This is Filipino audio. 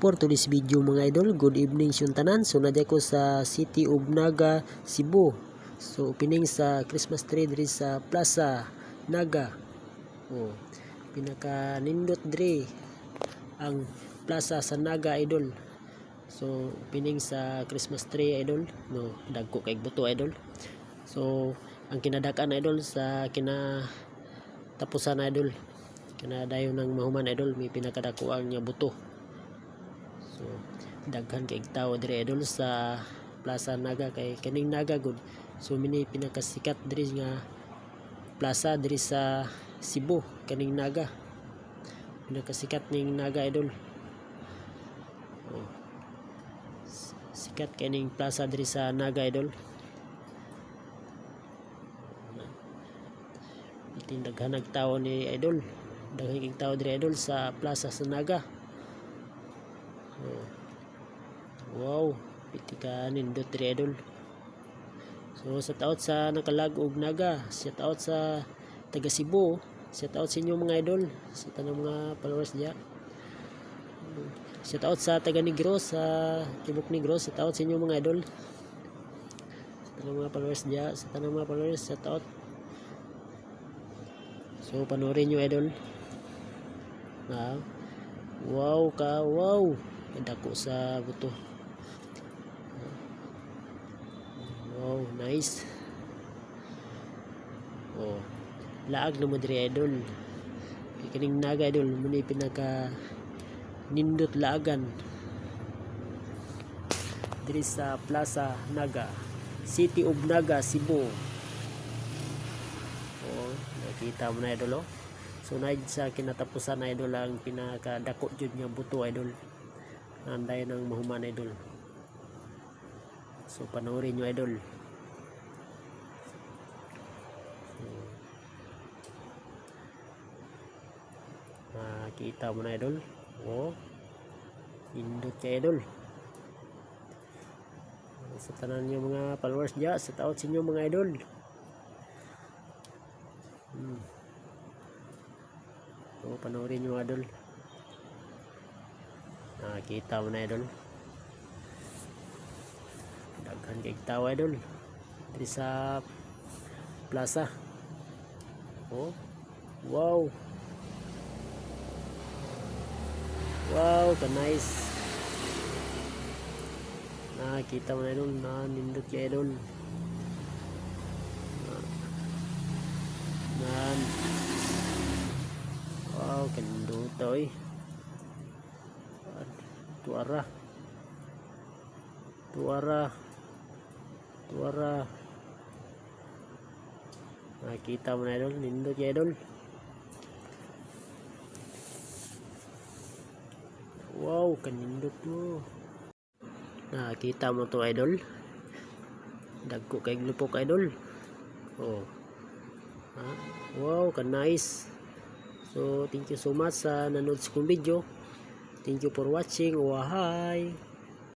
for today's video mga idol. Good evening tanan. So nadya ko sa City of Naga, Cebu. So opening sa Christmas tree diri sa Plaza Naga. Oh, pinaka nindot diri ang Plaza sa Naga idol. So opening sa Christmas tree idol. No, dagko kay buto idol. So ang kinadakan idol sa tapusan idol. Kinadayon ng mahuman idol, may pinakadakuan nga buto. So daghan kay tawo diri idol sa Plaza Naga, kay kaning Naga gud. So mini pinakasikat diri nga plaza diri sa Cebu, kaning Naga. Pinakasikat ning Naga idol. Oh. Sikat kaning plaza diri sa Naga idol. Daghan nagtawo ni idol. Daghan kay tawo diri idol sa Plaza sa Naga. Oh. Wow, pitika nindot diri idol. So sa taot sa nakalag-og Naga, sa taot sa taga Cebu, sa taot sa inyo mga idol, sa tanang mga followers diya. Sa taot sa taga Negros, sa Tibok Negros, sa taot sa inyo mga idol. Sa tanang mga followers diya, sa tanang mga followers sa taot. So panoorin nyo idol. Wow ka, wow. Dako sa buto. Wow, nice. Oh, laag na mo diri idol. Kining Naga idol, muna pinaka nindot laagan diri sa Plaza Naga, City of Naga, Cebu. Oh, nakita mo na idol oh. So na sa kinatapusan na idol ang pinakadako jud nga buto idol. Anday ng mahuman idol. So panoorin nyo idol. Kita mo na idol. Oh, indot ka idol. Sa tanan nyo mga followers dya, sa taot sa inyo mga idol. So panoorin nyo idol. Kita mo na idol. Daghan kay tawo idol diri sa plaza. Oh, wow. Wow, ka nice. Kita mo na idol, nindot kay idol. Wow, kandot oy. Tuara. Nakita mo na idol, nindot kay idol. Wow, kanindot mo. Nakita mo to idol. Dagko kay lupok idol. Oh. Wow, ka nice. So thank you so much sa nanood sa kong video. Thank you for watching. Wahay.